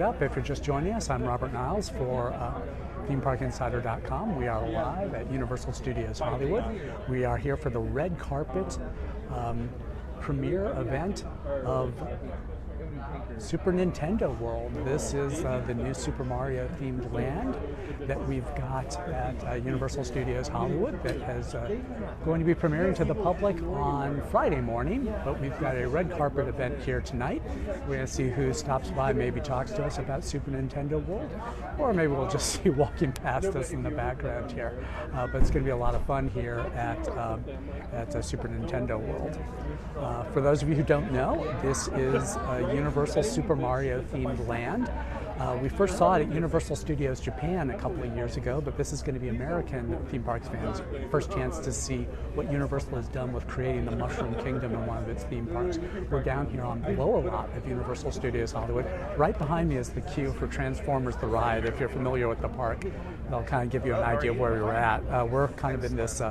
If you're just joining us, I'm Robert Niles for ThemeParkInsider.com. We are live at Universal Studios Hollywood. We are here for the red carpet premiere event of Super Nintendo World. This is the new Super Mario themed land that we've got at Universal Studios Hollywood that is going to be premiering to the public on Friday morning, but we've got a red carpet event here tonight. We're going to see who stops by, maybe talks to us about Super Nintendo World, or maybe we'll just see walking past us in the background here. But it's going to be a lot of fun here at Super Nintendo World. For those of you who don't know, this is Universal Super Mario themed land. We first saw it at Universal Studios Japan a couple of years ago, but this is going to be American theme parks fans' first chance to see what Universal has done with creating the Mushroom Kingdom in one of its theme parks. We're down here on the lower lot of Universal Studios Hollywood. Right behind me is the queue for Transformers the Ride. If you're familiar with the park, that'll kind of give you an idea of where we're at. We're kind of in this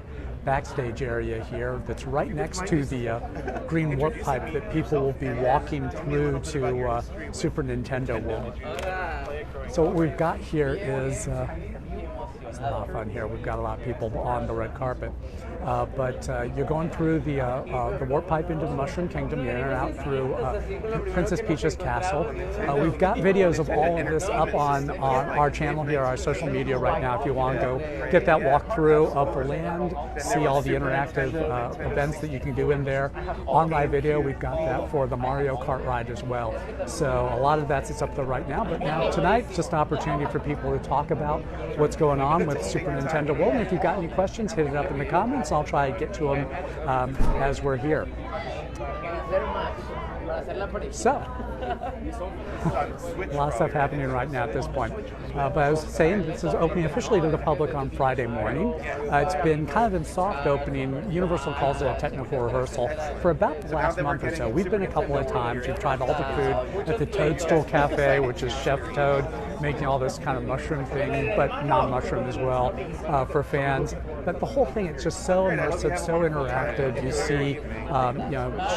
backstage area here that's right next to the green warp pipe that people will be walking through to Super Nintendo World. So what we've got here is it's a lot of fun here. We've got a lot of people on the red carpet. But you're going through the warp pipe into the Mushroom Kingdom. You're in and out through Princess Peach's castle. We've got videos of all of this up on our channel here, our social media right now. If you want to go get that walkthrough of the land, see all the interactive events that you can do in there. On live video, we've got that for the Mario Kart ride as well. So a lot of that's up there right now. But now tonight, just an opportunity for people to talk about what's going on with Super Nintendo World. And if you've got any questions, hit it up in the comments. I'll try to get to them as we're here. So, a lot of stuff happening right now at this point. But I was saying, this is opening officially to the public on Friday morning. It's been kind of in soft opening. Universal calls it a technical rehearsal for about the last month or so. We've been a couple of times. We've tried all the food at the Toadstool Cafe, which is Chef Toad making all this kind of mushroom thing, but non-mushroom as well, for fans. But the whole thing, it's just so immersive, so interactive. You see,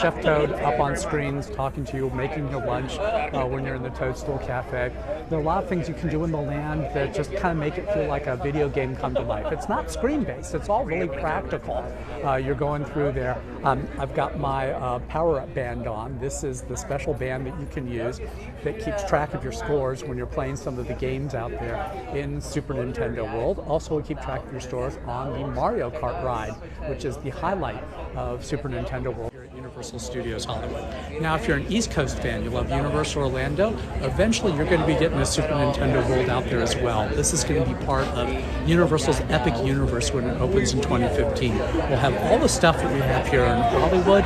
Chef Toad up on screens talking to you, making your lunch when you're in the Toadstool Cafe. There are a lot of things you can do in the land that just kind of make it feel like a video game come to life. It's not screen-based. It's all really practical. You're going through there. I've got my power-up band on. This is the special band that you can use that keeps track of your scores when you're playing some of the games out there in Super Nintendo World. Also, will keep track of your scores on the Mario Kart ride, which is the highlight of Super Nintendo World here at Universal Studios Hollywood. Now, if you're an East Coast fan, you love Universal Orlando, eventually you're going to be getting the Super Nintendo World out there as well. This is going to be part of Universal's Epic Universe when it opens in 2015. We'll have all the stuff that we have here in Hollywood,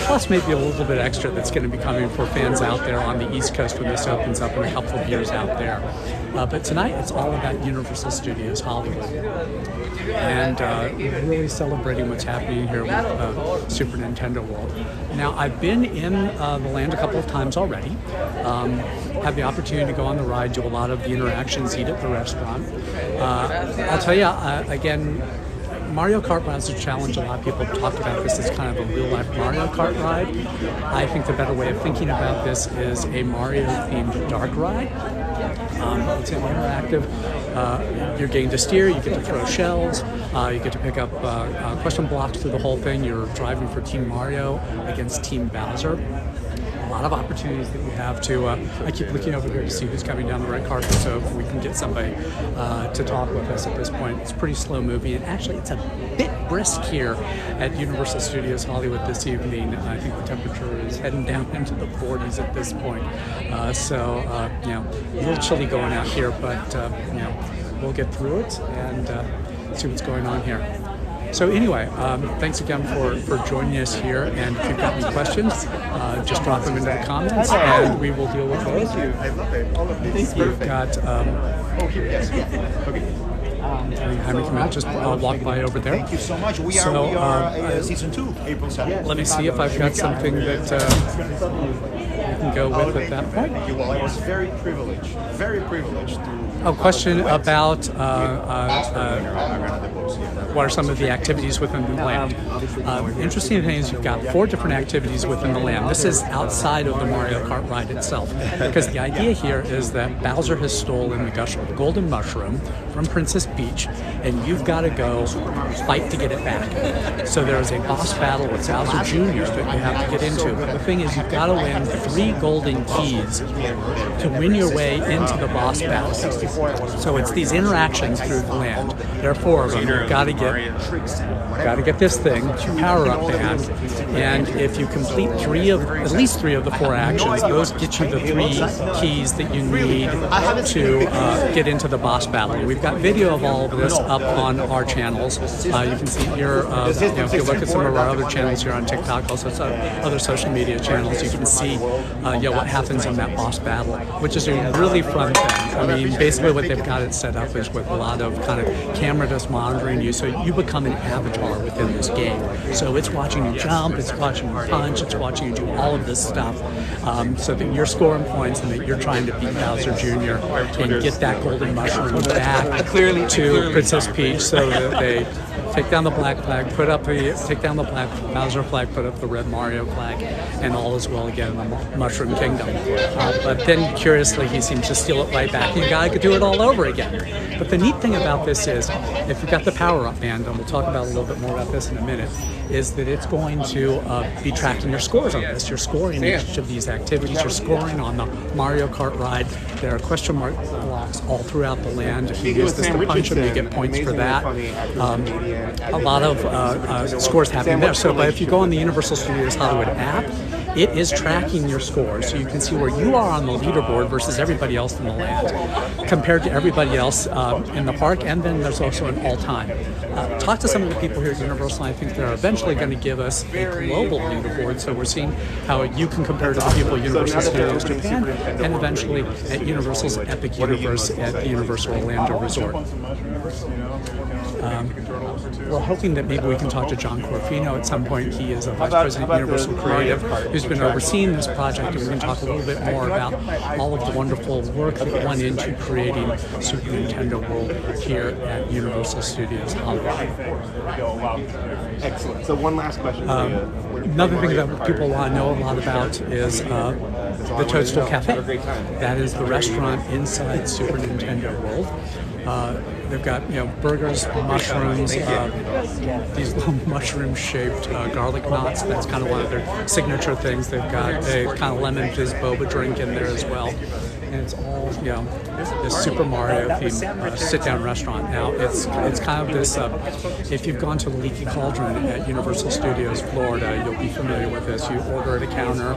plus maybe a little bit extra that's going to be coming for fans out there on the East Coast when this opens up in a couple of years out there. But tonight, it's all about Universal Studios Hollywood. And really celebrating what's happening here with Super Nintendo World. Now, I've been in the land a couple of times already. Had the opportunity to go on the ride, do a lot of the interactions, eat at the restaurant. I'll tell you, again, Mario Kart ride is a challenge. A lot of people have talked about this as kind of a real-life Mario Kart ride. I think the better way of thinking about this is a Mario-themed dark ride. It's interactive. You're getting to steer, you get to throw shells, you get to pick up question blocks through the whole thing. You're driving for Team Mario against Team Bowser. A lot of opportunities that we have to, I keep looking over here to see who's coming down the red carpet, so if we can get somebody to talk with us at this point. It's pretty slow moving, and actually it's a bit brisk here at Universal Studios Hollywood this evening. I think the temperature is heading down into the 40s at this point. So, a little chilly going out here, but, we'll get through it and see what's going on here. So anyway, thanks again for joining us here, and if you've got any questions, just drop them into the comments and we will deal with those. I love it. All of this. You've got, here, yes. Okay. Jaime came out, just walked by over there. Thank you so much. We are season 2, April 7th. Let me see if I've got something that you can go with at that point. Well, I was very privileged to... A question about what are some of the activities within the land. Interesting thing is you've got 4 different activities within the land. This is outside of the Mario Kart ride itself, because the idea here is that Bowser has stolen the golden mushroom from Princess Peach, and you've got to go fight to get it back. So there's a boss battle with Bowser Jr. that you have to get into. But the thing is, you've got to win 3 golden keys to win your way into the boss battle. So it's these interactions through the land. There are 4 of them. You've got to get this thing, power-up band, and if you complete at least three of the 4 actions, those get you the 3 keys that you need to get into the boss battle. We've got video of all of this up on our channels. You can see here, if you look at some of our other channels here on TikTok, also other social media channels, you can see what happens in that boss battle, which is a really fun thing. I mean, basically what they've got it set up is with a lot of kind of camera just monitoring you, so you become an avatar within this game. So it's watching you jump, it's watching you punch, it's watching you do all of this stuff, so that you're scoring points and that you're trying to beat Bowser Jr. and get that golden mushroom back to Princess Peach, so that they take down the black flag, take down the black Bowser flag, put up the red Mario flag, and all is well again in the Mushroom Kingdom. But then, curiously, he seems to steal it right back, and you gotta do it all over again. But the neat thing about this is, if you've got the power-up band, and we'll talk about a little bit more about this in a minute, is that it's going to be tracking your scores on this. You're scoring each of these activities. You're scoring on the Mario Kart ride. There are question mark blocks all throughout the land. If you use this to punch them, you get points for that. A lot of scores happening there. So, but if you go on the Universal Studios Hollywood app, it is tracking your scores, so you can see where you are on the leaderboard versus everybody else in the land, compared to everybody else in the park, and then there's also an all-time. Talk to some of the people here at Universal, and I think they're eventually going to give us a global leaderboard, so we're seeing how you can compare to the people at Universal Studios Japan, and eventually at Universal's Epic Universe at the Universal Orlando Resort. We're hoping that maybe we can talk to John Corfino at some point. He is a Vice President of Universal Creative who's been overseeing this project, and we can talk a little bit more about all of the wonderful work that went into creating Super Nintendo World here at Universal Studios Hollywood. Excellent. So one last question for you. Another thing that people want to know a lot about is the Toadstool Cafe. That is the restaurant inside Super Nintendo World. They've got burgers, mushrooms, these little mushroom-shaped garlic knots. That's kind of one of their signature things. They've got a kind of lemon fizz boba drink in there as well. And it's all, this Super Mario themed sit-down restaurant. Now, it's kind of this, if you've gone to Leaky Cauldron at Universal Studios Florida, you'll be familiar with this. You order at a counter,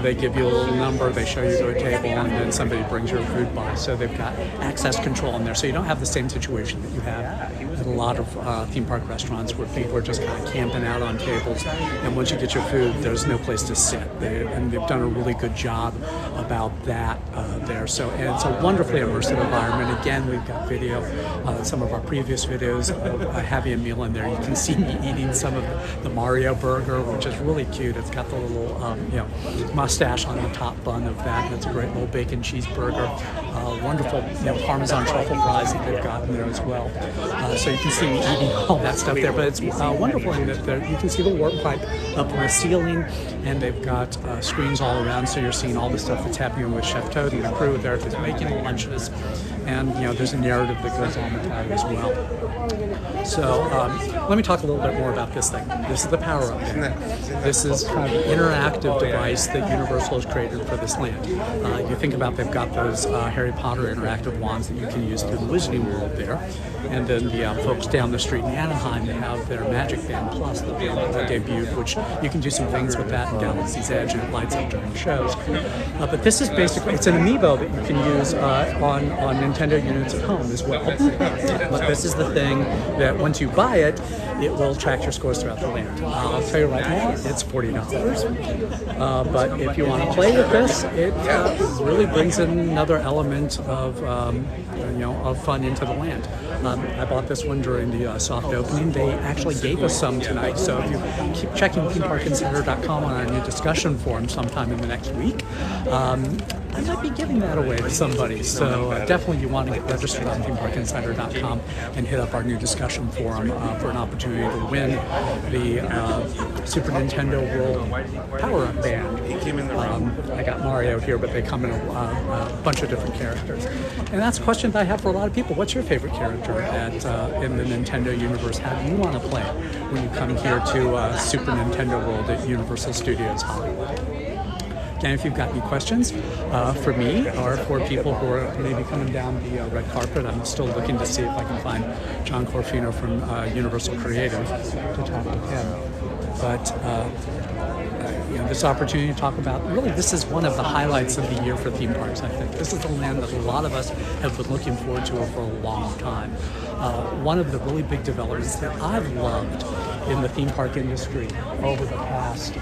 they give you a little number, they show you to a table, and then somebody brings your food by. So they've got access control in there, so you don't have the same situation that you have at a lot of theme park restaurants where people are just kind of camping out on tables, and once you get your food, there's no place to sit. And they've done a really good job about that there. So, and it's a wonderfully immersive environment. Again, we've got video, some of our previous videos of having a meal in there. You can see me eating some of the Mario burger, which is really cute. It's got the little, mustache on the top bun of that. That's a great little bacon cheeseburger. Wonderful, Parmesan truffle fries that they've got in there as well. So you can see me eating all that stuff there. But it's wonderful in that you can see the warp pipe up on the ceiling, and they've got screens all around, so you're seeing all the stuff that's happening with Chef Toad and the crew there that's making the lunches, and there's a narrative that goes on with that as well. So let me talk a little bit more about this thing. This is the Power Up thing. This is kind of an interactive device that Universal has created for this land. You think about, they've got those Harry Potter interactive wands that you can use through the Wizarding World there, and then the folks down the street in Anaheim, they have their Magic Band Plus that they debuted, which you can do some things with that in Galaxy's Edge, and it lights up during shows. But this is basically it's an amiibo that you can use on Nintendo units at home as well. But this is the thing that once you buy it, it will track your scores throughout the land. I'll tell you right now, it's $40. But if you want to play with this, it really brings in another element of of fun into the land. I bought this one during the soft opening. They actually gave us some tonight, so if you keep checking themeparkinsider.com on our new discussion forum sometime in the next week, I might be giving that away to somebody. So definitely you want to get registered on themeparkinsider.com and hit up our new discussion forum for an opportunity to win the Super Nintendo World Power-Up Band. I got Mario here, but they come in a bunch of different characters. And that's a question that I have for a lot of people. What's your favorite character in the Nintendo universe? How do you want to play when you come here to Super Nintendo World at Universal Studios Hollywood? Again, if you've got any questions for me or for people who are maybe coming down the red carpet, I'm still looking to see if I can find John Corfino from Universal Creative to talk with him. But this opportunity to talk about, really, this is one of the highlights of the year for theme parks, I think. This is the land that a lot of us have been looking forward to for a long time. One of the really big developments that I've loved in the theme park industry over the past,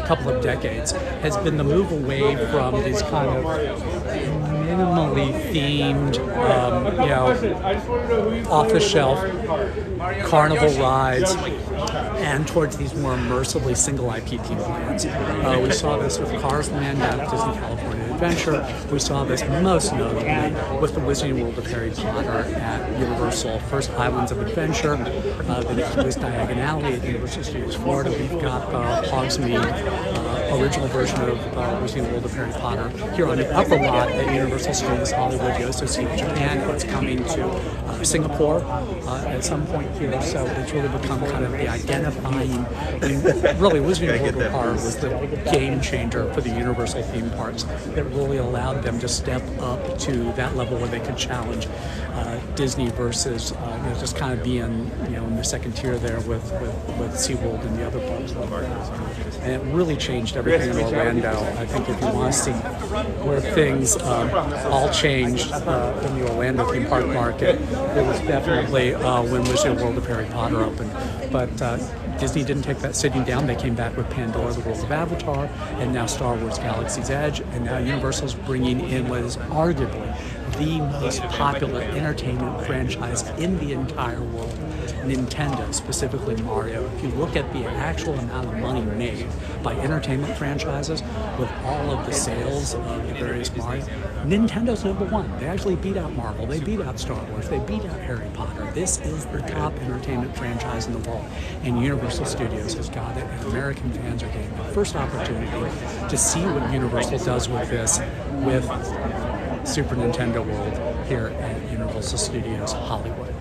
couple of decades has been the move away from these kind of minimally themed, off-the-shelf carnival rides and towards these more immersively single IP theme lands. We saw this with Cars Land down at Disney California Adventure. We saw this most notably with the Wizarding World of Harry Potter at Universal. First Islands of Adventure, then it was Diagon Alley at Universal Studios Florida. We've got Hogsmeade, original version of Wizarding World of Harry Potter here on the upper lot at Universal Studios Hollywood. You also see Japan. It's coming to Singapore at some point here. So it's really become kind of the identifying. Really, Wizarding World of Horror was the game changer for the Universal theme parks. That really allowed them to step up to that level where they could challenge Disney versus just kind of being in the second tier there with SeaWorld and the other parks. And it really changed everything in Orlando. I think if you want to see where things all changed in the Orlando theme park market, it was definitely when Wizarding World of Harry Potter opened. But Disney didn't take that sitting down. They came back with Pandora, the World of Avatar, and now Star Wars Galaxy's Edge, and now Universal's bringing in what is arguably the most popular entertainment franchise in the entire world, Nintendo, specifically Mario. If you look at the actual amount of money made by entertainment franchises with all of the sales of the various Mario, Nintendo's number one. They actually beat out Marvel, they beat out Star Wars, they beat out Harry Potter. This is the top entertainment franchise in the world, and Universal Studios has got it, and American fans are getting the first opportunity to see what Universal does with this, with Super Nintendo World here at Universal Studios Hollywood.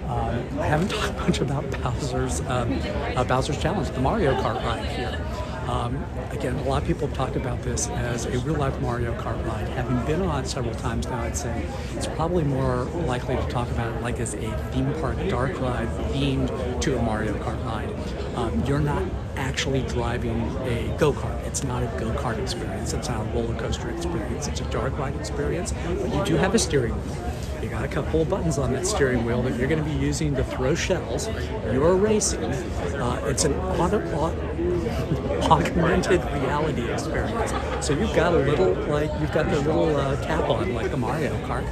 I haven't talked much about Bowser's Challenge, the Mario Kart ride here. Again, a lot of people have talked about this as a real-life Mario Kart ride. Having been on it several times now, I'd say it's probably more likely to talk about it like as a theme park dark ride themed to a Mario Kart ride. You're not actually driving a go-kart. It's not a go-kart experience. It's not a roller coaster experience. It's a dark ride experience, but you do have a steering wheel. You got a couple of buttons on that steering wheel that you're going to be using to throw shells. You're racing. It's an augmented reality experience. So you've got the little cap on like the Mario Kart,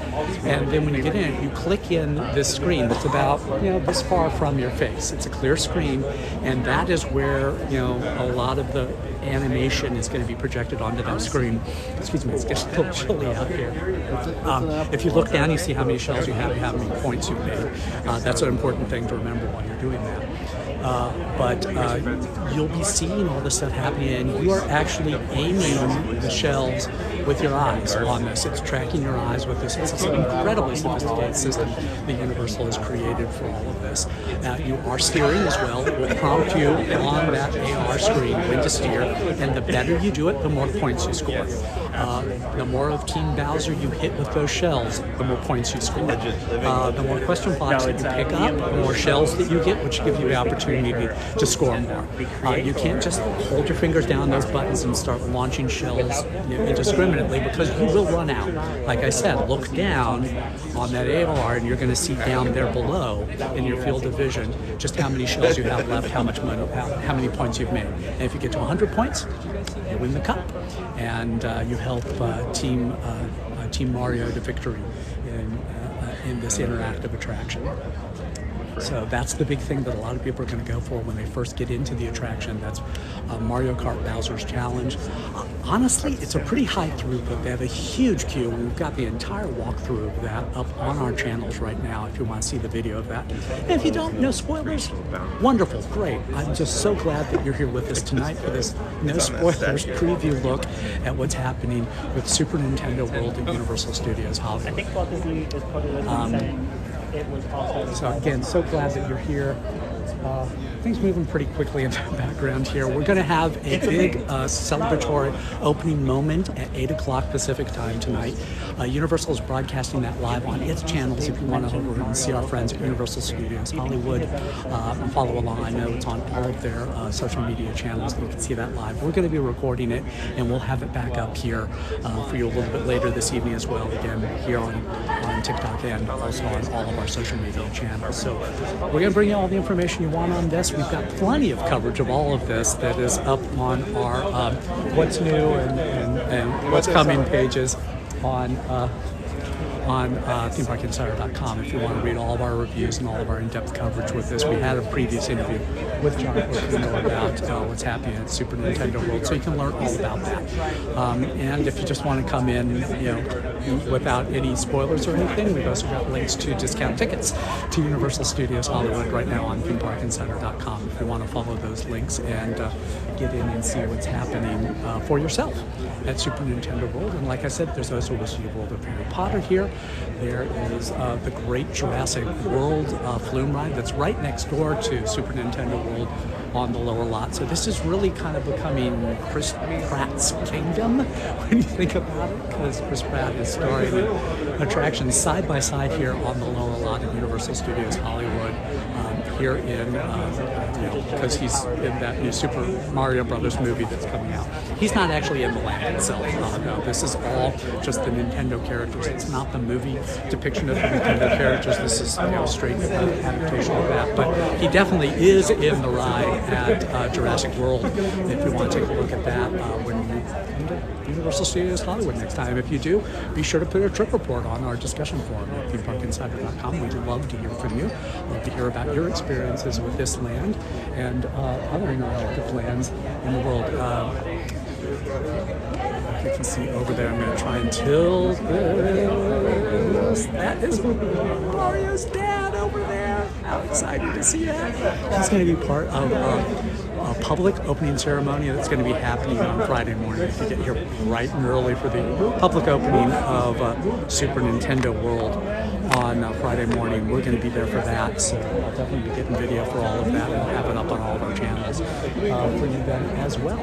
and then when you get in, you click in this screen that's about this far from your face. It's a clear screen, and that is where a lot of the animation is going to be projected onto that screen. Excuse me, it's getting a little chilly out here. If you look down, you see how many shells you have how many points you've made. That's an important thing to remember while you're doing that. But you'll be seeing all this stuff happening, and you are actually aiming the shells with your eyes on this. It's tracking your eyes with this. It's an incredibly sophisticated system that Universal has created for all of this. Now, you are steering as well. It will prompt you on that AR screen when to steer, and the better you do it, the more points you score. The more of Team Bowser you hit with those shells, the more points you score. The more question blocks that you pick up, the more shells that you get, which give you the opportunity to score more. You can't just hold your fingers down those buttons and start launching shells indiscriminately, because you will run out. Like I said, look down on that AOR and you're going to see down there below in your field of vision just how many shells you have left, how much money, how many points you've made. And if you get to 100 points, you win the cup, and you help Team Mario to victory in this interactive attraction. So that's the big thing that a lot of people are going to go for when they first get into the attraction. That's Mario Kart Bowser's Challenge. Honestly, it's a pretty high throughput. They have a huge queue. We've got the entire walkthrough of that up on our channels right now if you want to see the video of that. And if you don't, no spoilers, wonderful, great. I'm just so glad that you're here with us tonight for this no spoilers preview look at what's happening with Super Nintendo World at Universal Studios Hollywood. I think Walt Disney is quoted as saying it was also... So again, so glad that you're here. Things moving pretty quickly in the background here. We're going to have a big celebratory opening moment at 8 o'clock Pacific time tonight. Universal is broadcasting that live on its channels if you want to over and see our friends at Universal Studios Hollywood and follow along. I know it's on all of their social media channels. You can see that live. We're going to be recording it, and we'll have it back up here for you a little bit later this evening as well, again here on TikTok and also on all of our social media channels. So we're going to bring you all the information you want on this. We've got plenty of coverage of all of this that is up on our what's new and what's coming pages on themeparkinsider.com if you want to read all of our reviews and all of our in-depth coverage with this. We had a previous interview with John Porcino about what's happening at Super Nintendo World, so you can learn all about that. And if you just want to come in, without any spoilers or anything, we've also got links to discount tickets to Universal Studios Hollywood right now on themeparkinsider.com if you want to follow those links and get in and see what's happening for yourself at Super Nintendo World. And like I said, there's also a Sea World of Harry Potter here. There is the great Jurassic World flume ride that's right next door to Super Nintendo World on the lower lot. So this is really kind of becoming Chris Pratt's kingdom when you think about it, because Chris Pratt is starring attractions side by side here on the lower lot at Universal Studios Hollywood. Here in, because he's in that new Super Mario Brothers movie that's coming out. He's not actually in the land itself. No, this is all just the Nintendo characters. It's not the movie depiction of the Nintendo characters. This is straight adaptation of that. But he definitely is in the ride at Jurassic World. If you want to take a look at that when you come to Universal Studios Hollywood next time. If you do, be sure to put a trip report on our discussion forum at themeparkinsider.com. We'd love to hear from you. Love to hear about your experiences with this land and other interactive lands in the world. You can see over there, I'm going to try and tilt this. That is Mario's dad over there. How excited to see that. He's going to be part of a public opening ceremony that's going to be happening on Friday morning. If you get here bright and early for the public opening of Super Nintendo World on Friday morning, we're going to be there for that. So I'll definitely be getting video for all of that, and we'll have it up on all of our channels for you then as well.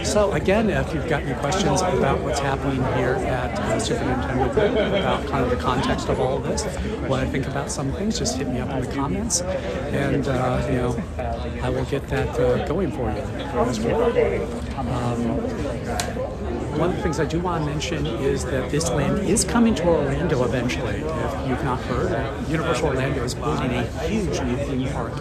So again, if you've got any questions about what's happening here at Super Nintendo World, about kind of the context of all of this, what I think about some things, just hit me up in the comments, and I will get that going for you as well. One of the things I do want to mention is that this land is coming to Orlando eventually. If you've not heard, Universal Orlando is building a huge new theme park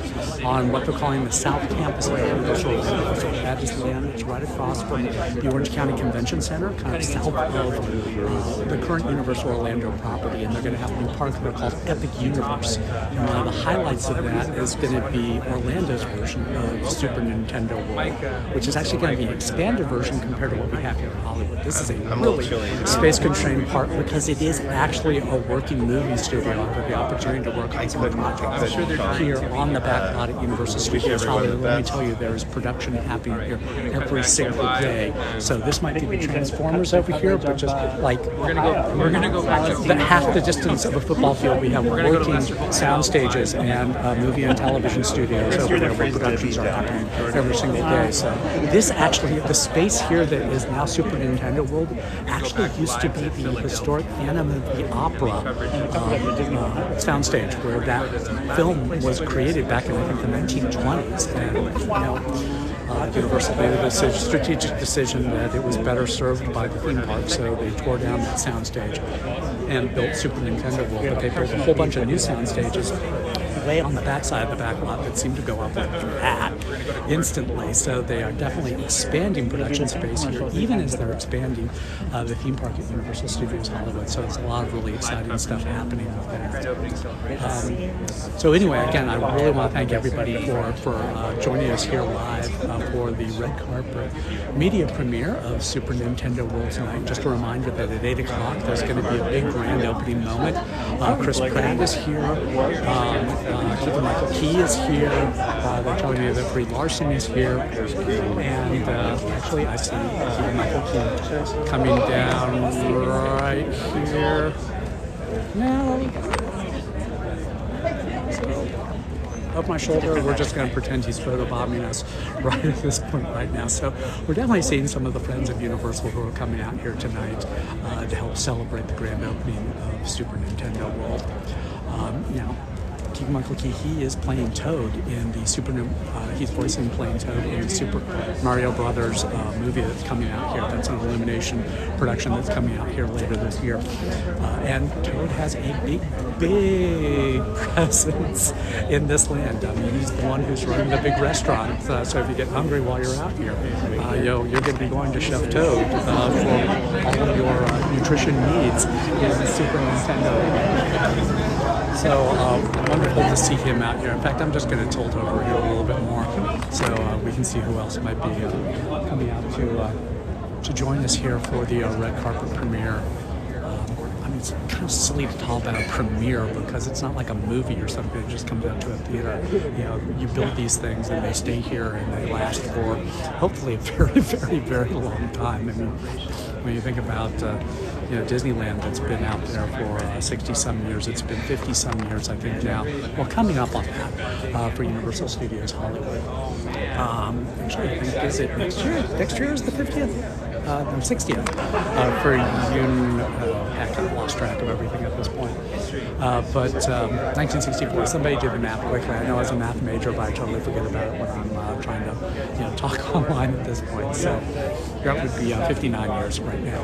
on what they're calling the South Campus of Universal Orlando. So that is the land that's right across from the Orange County Convention Center, kind of south of the current Universal Orlando property. And they're going to have a new park there called Epic Universe. And one of the highlights of that is going to be Orlando's version of Super Nintendo World, which is actually going to be an expanded version compared to what we have here in Hollywood. This is a really space-constrained park because it is actually a working movie studio. I've had the opportunity to work on some projects here on the back lot at Universal Studios Hollywood. Let me tell you, there is production happening here every single day. So this might be the Transformers over here, but just like We're gonna go back to half the distance of a football field. We have working sound stages and movie and television studios over there where productions are happening every single day. So this actually, the space here that is now Super Nintendo Nintendo World actually used to be the historic Phantom of the Opera soundstage, where that film was created back in, I think, the 1920s. And, Universal made a strategic decision that it was better served by the theme park, so they tore down that soundstage and built Super Nintendo World. But they built a whole bunch of new sound stages way on the backside of the back lot that seem to go up like that instantly. So they are definitely expanding production space here, even as they're expanding the theme park at Universal Studios Hollywood. So it's a lot of really exciting stuff happening up there. So anyway, again, I really want to thank everybody for joining us here live for the red carpet media premiere of Super Nintendo World tonight. Just a reminder that at 8 o'clock there's going to be a big grand opening moment. Chris Pratt is here. Michael Key is here. They're telling me that Brie Larson is here. And actually, I see Michael Key coming down right here now. Up my shoulder, we're just going to pretend he's photobombing us right at this point right now. So we're definitely seeing some of the friends of Universal who are coming out here tonight to help celebrate the grand opening of Super Nintendo World. Michael Key, he is playing Toad in the he's voicing playing Toad in the Super Mario Brothers movie that's coming out here. That's an Illumination production that's coming out here later this year. And Toad has a big presence in this land. I mean, he's the one who's running the big restaurant. So if you get hungry while you're out here, you're going to be going to Chef Toad for all of your nutrition needs in the Super Nintendo. So wonderful to see him out here. In fact, I'm just going to tilt over here a little bit more so we can see who else might be coming out to join us here for the red carpet premiere. It's kind of silly to talk about a premiere because it's not like a movie or something. It just comes out to a theater. You build these things and they stay here and they last for hopefully a very, very, very long time. I mean, when you think about Disneyland, that's been out there for 60-some years. It's been 50-some years, I think, now. Well, coming up on that for Universal Studios Hollywood. Actually, I think, is it next year? Next year is the 50th? 60th for heck, I lost track of everything at this point. But 1964, somebody did the math quickly. I know as a math major, but I totally forget about it when I'm trying to talk online at this point. So that would be 59 years right now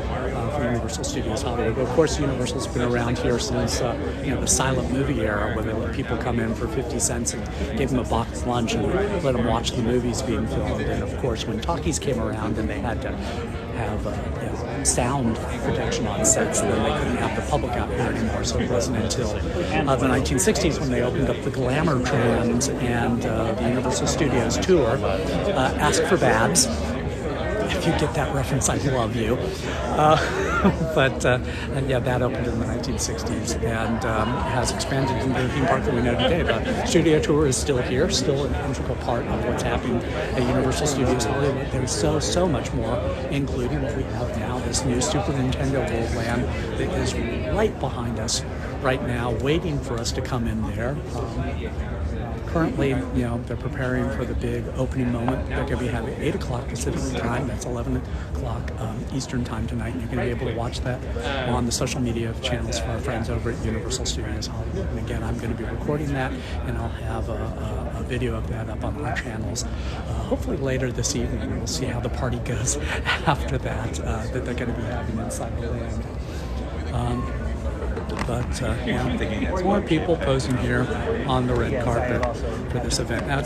for Universal Studios Hollywood. But of course, Universal's been around here since the silent movie era, where they let people come in for 50 cents and gave them a box lunch and let them watch the movies being filmed. And of course, when talkies came around and they had to have sound protection on sets, and then they couldn't have the public out here anymore. So it wasn't until the 1960s when they opened up the Glamour Trams and the Universal Studios tour. Ask for Babs. If you get that reference, I love you. That opened in the 1960s and has expanded into the theme park that we know today. The studio tour is still here, still an integral part of what's happening at Universal Studios Hollywood. There's so much more, including what we have now, this new Super Nintendo World land that is right behind us right now, waiting for us to come in there. Currently, they're preparing for the big opening moment. They're going to be having 8 o'clock Pacific time. That's 11 o'clock Eastern time tonight. And you're going to be able to watch that on the social media channels for our friends over at Universal Studios Hollywood. And again, I'm going to be recording that, and I'll have a video of that up on our channels. Hopefully later this evening. We'll see how the party goes after that they're going to be having inside the land. More people posing here on the red carpet for this event. Now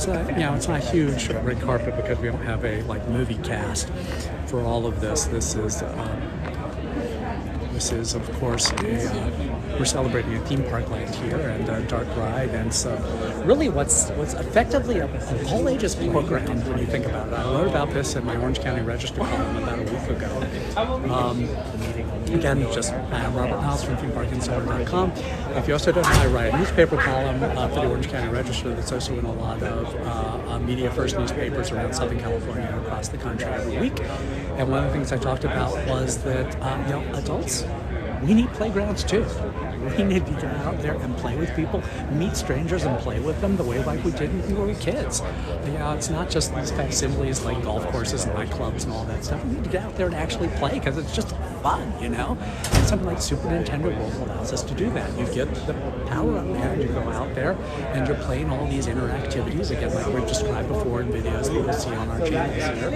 it's not a huge red carpet because we don't have a movie cast for all of this. This is of course we're celebrating a theme park land here and a dark ride, and so really what's effectively a all ages program when you think about it. I wrote about this in my Orange County Register column about a week ago. Again, just I'm Robert Niles from ThemeParkInsider.com. If you also don't know, I write a newspaper column for the Orange County Register that's also in a lot of Media First newspapers around Southern California and across the country every week. And one of the things I talked about was that adults we need playgrounds too. We need to get out there and play with people, meet strangers and play with them the way like we did when we were kids. It's not just these facsimiles like golf courses and nightclubs and all that stuff. We need to get out there and actually play because it's just fun, And something like Super Nintendo World allows us to do that. You get the power up there and you go out there and you're playing all these interactivities, again, like we've described before in videos that you'll see on our channels here.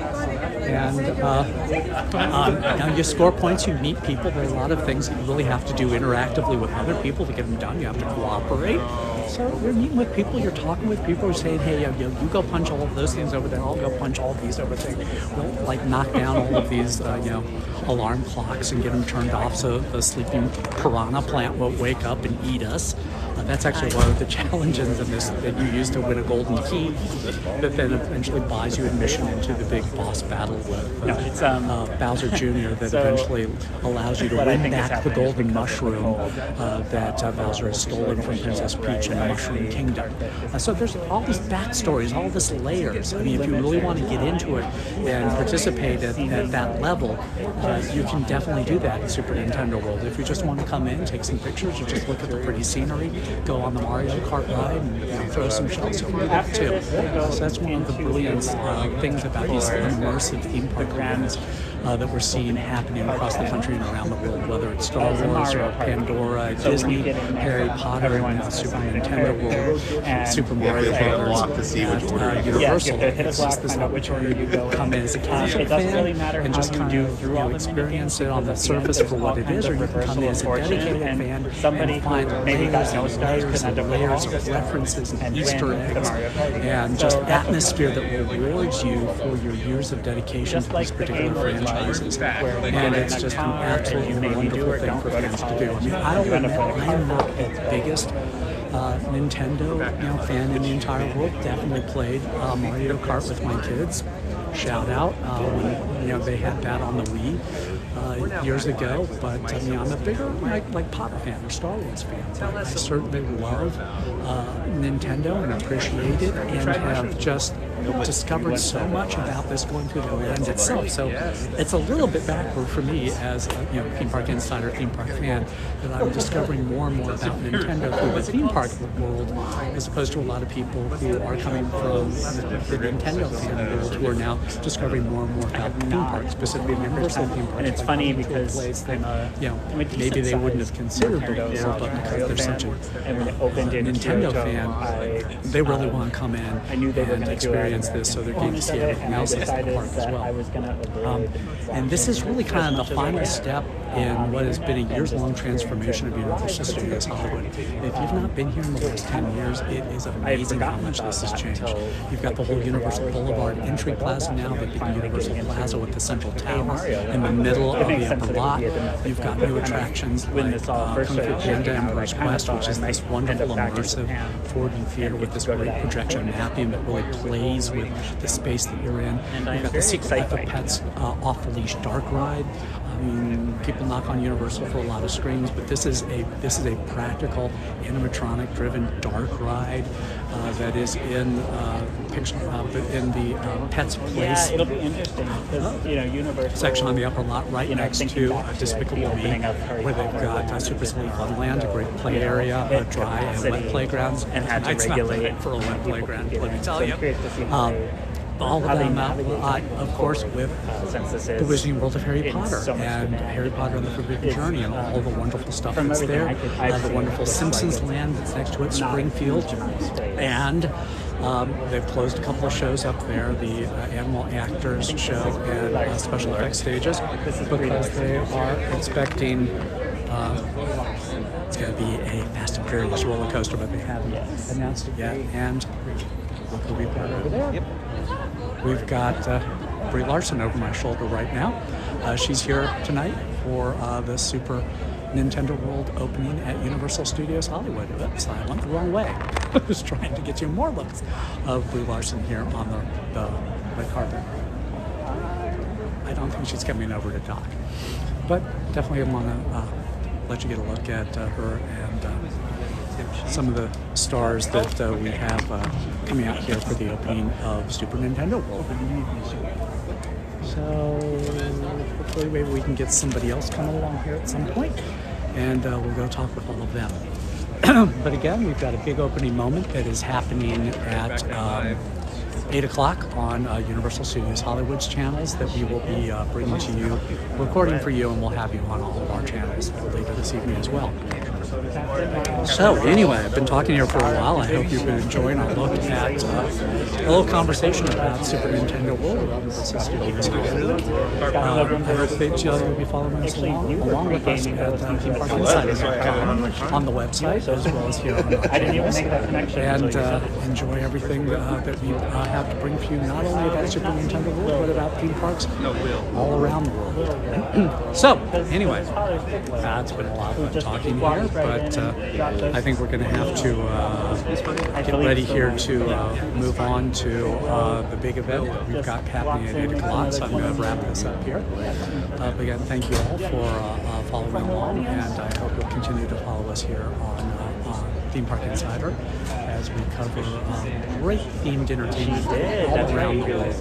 And you score points, you meet people. There are a lot of things that you really have to do interactively with other people to get them done. You have to cooperate. So you're meeting with people, you're talking with people, you're saying, hey, you go punch all of those things over there, I'll go punch all these over there. We'll knock down all of these, alarm clocks and get them turned off so the sleeping piranha plant won't wake up and eat us. That's actually one of the challenges in this that you use to win a golden key that then eventually buys you admission into the big boss battle with Bowser Jr. that eventually allows you to win back the golden mushroom that Bowser has stolen from Princess Peach in the Mushroom Kingdom. So there's all these backstories, all this layers. I mean, if you really want to get into it and participate at that level, you can definitely do that in Super Nintendo World. If you just want to come in, take some pictures, or just look at the pretty scenery, go on the Mario Kart ride and throw some shells, you can do that too. So that's one of the brilliant things about these immersive theme park events that we're seeing happening across the country and around the world, whether it's Star Wars or Pandora, Disney, Harry Potter, and Super Nintendo World, Super Mario Brothers, and Universal. It's just this opportunity to come in as a casual fan and just kind of experience it on the surface for what it is, or you can come in as a dedicated fan and find layers of references and Easter eggs and just atmosphere that rewards you for your years of dedication to these particular franchises. And it's just an absolutely wonderful thing for fans to do. I mean, I'll admit, I'm not the biggest Nintendo fan in the entire world. Definitely played Mario Kart with my kids. Shout out when they had that on the Wii years ago. But I'm a bigger like Potter fan or Star Wars fan. But I certainly love Nintendo and appreciate it, and have just discovered so much about this going through the land itself. So it's a little bit backward for me as a theme park insider, theme park fan, that I'm discovering more and more about Nintendo through the theme park world, as opposed to a lot of people who are coming from the Nintendo fan world who are now discovering more and more about theme parks, specifically Universal theme parks. And it's funny because maybe they wouldn't have considered before, but because they're such a Nintendo fan, they really want to come in and experience this, so they're getting to see everything else in the park as well. And this is really kind of the final step in what has been a years-long transformation of Universal Studios Hollywood. If you've not been here in the last 10 years, it is amazing how much this has changed. You've got the whole Universal Boulevard entry plaza now, the big Universal Plaza with the central tower in the middle of the upper lot. You've got new attractions like Kung Fu Panda Emperor's Quest, which is this wonderful immersive 4D theater with this great projection mapping that really plays with the space that you're in. You've got the Secret Life of Pets off-the-leash dark ride. I mean, people knock on Universal for a lot of screens, but this is a practical animatronic-driven dark ride that is in the Pets Place. Yeah, it'll be interesting because Universal section on the upper lot, right next to Despicable Me, where they've got Super Silly Funland, a great play area, dry and wet playgrounds. And had to it's regulate not for a wet playground, let me tell you. All of them out, of course, with the Wizarding World of Harry Potter and Harry Potter and the Forbidden Journey and all the wonderful stuff that's there. The wonderful Simpsons Land that's next to it, Springfield. And they've closed a couple of shows up there, the Animal Actors show and special effects stages, because they are expecting it's going to be a Fast and Furious roller coaster, but they haven't announced it yet. And look who we've got over there. Yep. We've got Brie Larson over my shoulder right now. She's here tonight for the Super Nintendo World opening at Universal Studios Hollywood. Oops, I went the wrong way. I was trying to get you more looks of Brie Larson here on the red carpet. I don't think she's coming over to talk, but definitely I want to let you get a look at her and some of the stars that we have coming out here for the opening of Super Nintendo World. So hopefully maybe we can get somebody else coming along here at some point. and we'll go talk with all of them. But again, we've got a big opening moment that is happening at 8 o'clock on Universal Studios Hollywood's channels that we will be bringing to you, recording for you, and we'll have you on all of our channels later this evening as well. So anyway, I've been talking here for a while. I hope you've been enjoying our look at a little conversation about Super Nintendo World around Universal Studios Hollywood. I hope that you'll be following us along with us at ThemeParkInsider.com on the website as well as here on our channels, and enjoy everything that we have to bring for you, not only about Super Nintendo World, but about theme parks all around the world. So anyway, it's been a lot of fun talking here, but I think we're going to have to get ready here to move on to the big event that we've got happening at 8 o'clock, so I'm going to wrap this up here. But again, thank you all for following along, and I hope you'll continue to follow us here on Theme Park Insider as we cover great themed entertainment all around the world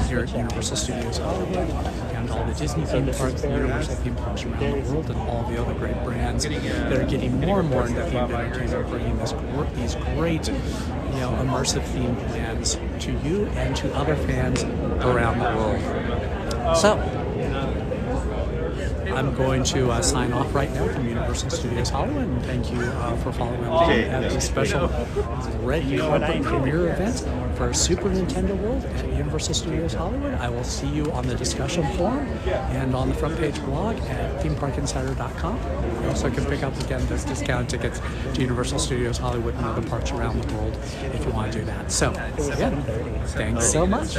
here at Universal Studios Hollywood, and all the Disney theme parks, the Universal theme parks around the world, and all the other great brands that are getting more and more into themed entertainment, bringing these great, immersive theme plans to you and to other fans around the world. So I'm going to sign off right now from Universal Studios Hollywood, and thank you for following along at this special red carpet premiere event for Super Nintendo World at Universal Studios Hollywood. I will see you on the discussion forum and on the front page blog at ThemeParkInsider.com. You also can pick up, again, those discounted tickets to Universal Studios Hollywood and other parks around the world if you want to do that. So, again, thanks so much.